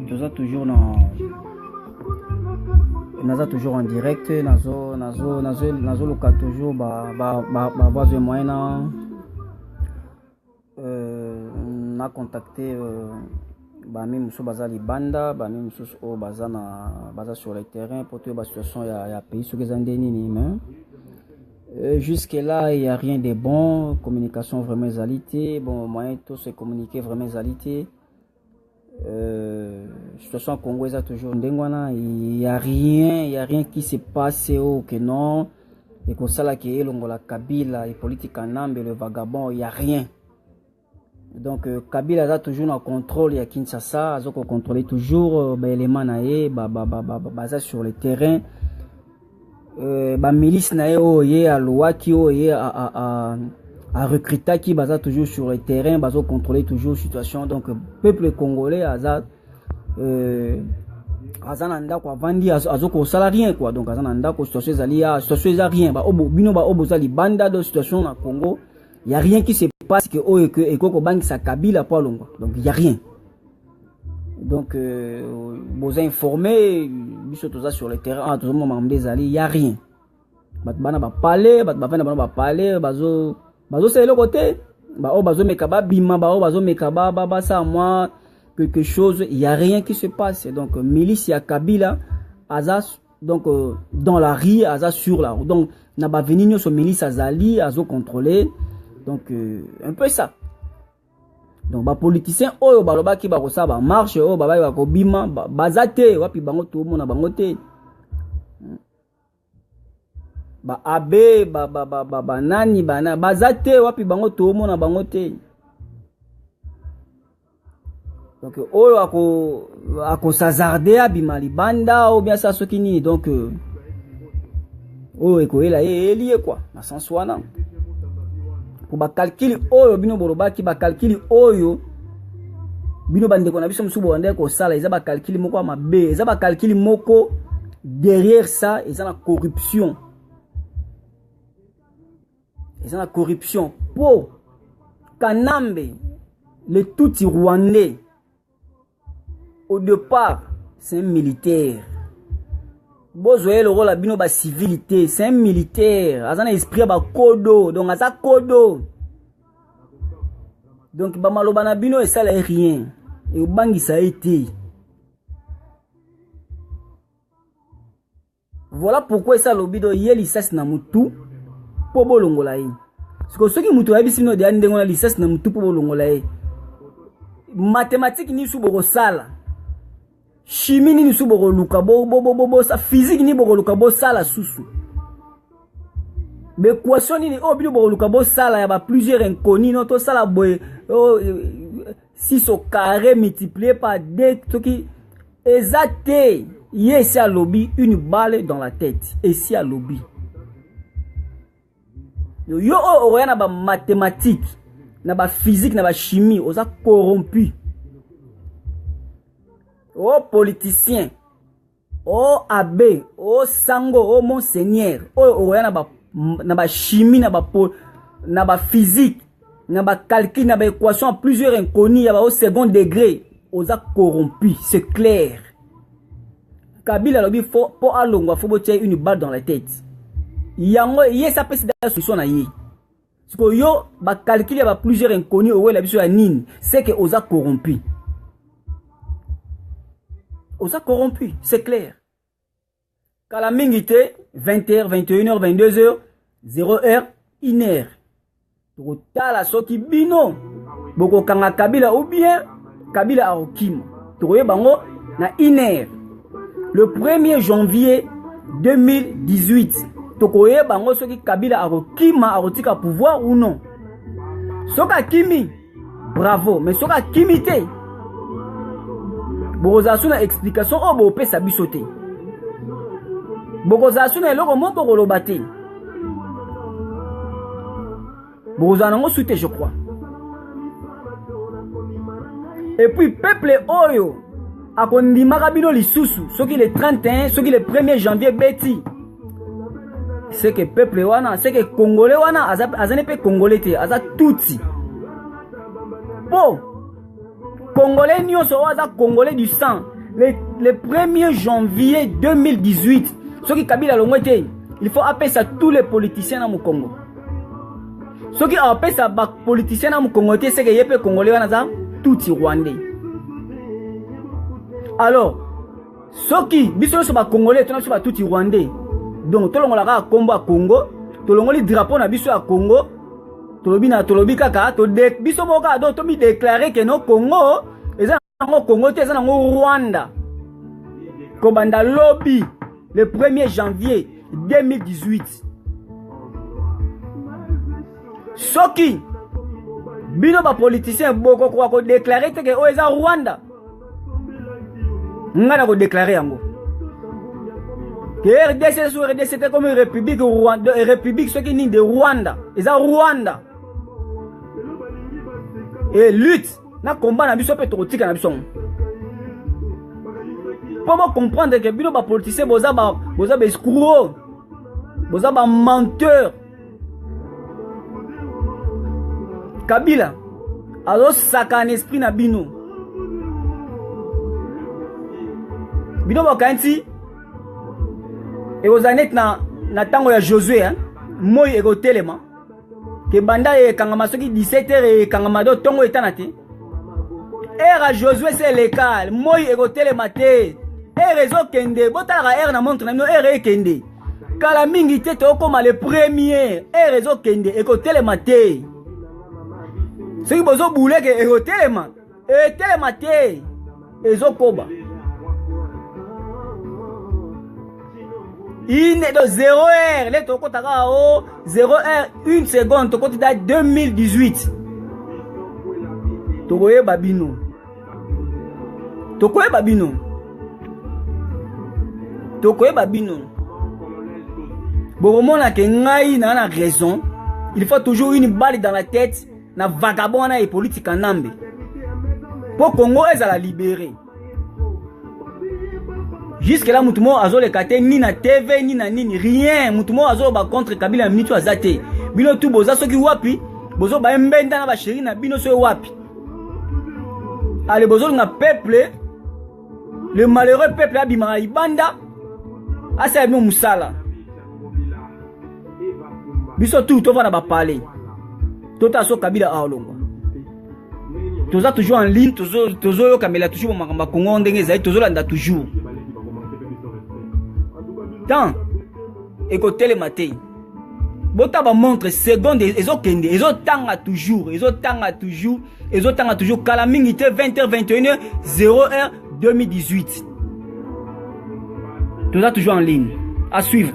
Naza toujours toujours en direct, nazo loka toujours voisin moyen na contacté bami muso baza libanda bami muso o baza sur le terrain pour que la situation ya pays sur les andeni mais jusque là il y a rien de bon, communication vraiment zalité, bon moyen tout se communiquer vraiment zalité. Situation congolaise a toujours ndengwana, il y a rien qui se passe au que non et comme ça là qui est longola Kabila et politique en ambe le vagabond, il y a rien. Donc Kabila a toujours un contrôle ya Kinshasa, a contrôler toujours élément naé baza sur le terrain milice naé oye a loi qui oye à recruter qui baza toujours sur le terrain, bazo contrôler toujours la situation. Donc peuple congolais azananda kwa vandi azoko salarié quoi. Donc azananda ko situation rien ba bino ba obozali banda de situation na Congo, il y a rien qui se passe que ekoko bangi sa Kabila pa longo. Donc il y a rien. Donc vous informer biso toza sur le terrain tout le monde il y a rien. Bana ba parler, ba parler bazo c'est le côté bazo mekaba bima bazo mekaba ça moi quelque chose, il y a rien qui se passe. Donc milice ya Kabila azas donc dans la rue azas sur la route. Donc na ba venir sur milice azali azo contrôler. Donc un peu ça. Donc ba politicien oyo baloba ki ba ko sa ba marche oyo ba ko bima bazate wapi bango tout mona bango te. Ba abe ba nani bana bazate wapi bango to mona bango te. Donc oyo ako sazarder abima libanda ou bien ça soki nini. Donc oyo ekoela lié quoi na sens wana pour ba calcul oyo bino boloba ki ba calcul oyo bino bandeko na biso musubo bande ko sala eza ba calcul moko mabe eza ba calcul moko derrière ça eza na corruption. Ils ont la corruption. Pour Kanambe, le Tutsi rwandais, au départ, c'est un militaire. Bozoé le rôle à bino ba civilité, c'est un militaire. Azana esprit ba kodo, donc aza kodo. Donc ba maloba na bino et ça là rien. Et au bangi ça a été. Voilà pourquoi ça lobido yeli sas na mutu. Pobo longola ye. Parce que ceux qui mutu abisi no de andengo na licence na mutu pobo longola ye. Mathématique ni suboko sala. Chimie ni suboko luka bo sa physique ni boko luka bo sala susu. L'équation ni o bino boko luka bo sala ya ba plusieurs inconnus no to sala boy 6 au carré multiplié par 2 to ki exacté. Ici à lobby une balle dans la tête. Ici à lobby. Yo oya na ba mathématique, na ba physique, na ba chimie, oza corrompu. Oh politicien, oh abbé, oh sango, oh monseigneur, oh oya na ba chimie, na ba physique, na ba calcul, na ba équation plusieurs inconnus, ya ba au second degré, oza corrompu, c'est clair. Kabila lobi faut pour alongwa faut botier une balle dans la tête. Yango yé ça peut se dar solution na yé. Parce que yo ba calculer ba plusieurs inconnus ou la biso ya nini, c'est que oza corrompu. Oza corrompu, c'est clair. Kala mingité 20h, 21h, 22h, 0h, 1h. Pour tala soki bino boko kanga Kabila ou bien Kabila a okima. Toye bango na 1h. Le 1er janvier 2018. Tokoye bango soki Kabila arokima arotika pouvoir ou non. Soka kimi bravo, mais soka kimi te. Bokozasu na explication o bo pesa bisote. Bokozasu na eloko moko koloba te. Bokozanango soute je crois. Et puis peuple oyo akondimaka bino lisusu soki le 31, soki le 1er janvier beti. C'est que peuple wana, c'est que congolais wana azane pe congolais te, aza tutsi. Po congolais nyonso aza congolais du sang. le 1er janvier 2018 ce qui Kabila longwete il faut appeler ça tous les politiciens dans le Congo. Ce qui appelle ça les politiciens dans le Congo c'est que les Congolais tout Rwandais. Alors ce qui biso so ba Congolais to ba tout Rwandais. Donc tout le monde a combo à Congo, tout le monde drapeau na biso à Congo. Tolobi kaka to de biso moka do to mi déclarer que no Congo eza ngo Congo te eza ngo Rwanda. Ko banda lobby le 1er janvier 2018. Soki bino ba politicien boko ko déclarer que o eza Rwanda. Ngana ko déclarer yango. Que RDC sur RDC c'était comme une république Rwanda, république ce qui ni de Rwanda. Eza Rwanda. Et lutte na combat na biso pe tokotika na biso. Pour comprendre que bino ba politicien boza ba escroc. Boza ba menteur. Kabila azo saka en esprit na bino. Bino ba kanti et aux années na tango ya Josué hein moi ego telema ke banda e kangama soki 17h e kangama do tongo etanate era Josué c'est l'école moi ego telema te réseau kende botala na montre na no kende kala mingi te to koma le premier réseau kende ego telema te soki bozo boule ke ego telema telema te ezo koba. Il est de 0h, les toko taka o 0h 1 seconde toko tida 2018. Toko ye babino. Toko ye babino. Toko ye babino. Bon mona ke ngai na raison. Il faut toujours une balle dans la tête na vagabond na et politique en nambe. Pour Congo ezala libérer. Jusque là mutumo azo le kate ni na TV ni na nini rien mutumo azo ba contre Kabila mitu azate bino tu boza soki wapi bozo ba mbenda na ba chéri na bino so wapi ale bozo na peuple le malheureux peuple abima ibanda asa mo musala biso tout to vana ba parler tota so Kabila a olongo toza toujours en ligne tozo yo Kabila toujours makamba Congo ndenge zai tozo landa toujours. Tant écoutez le matin. Bota ba montre seconde ezo kende ezo tanga toujours kala mingi te 20h 21h 0h 2018. Tout ça toujours en ligne à suivre.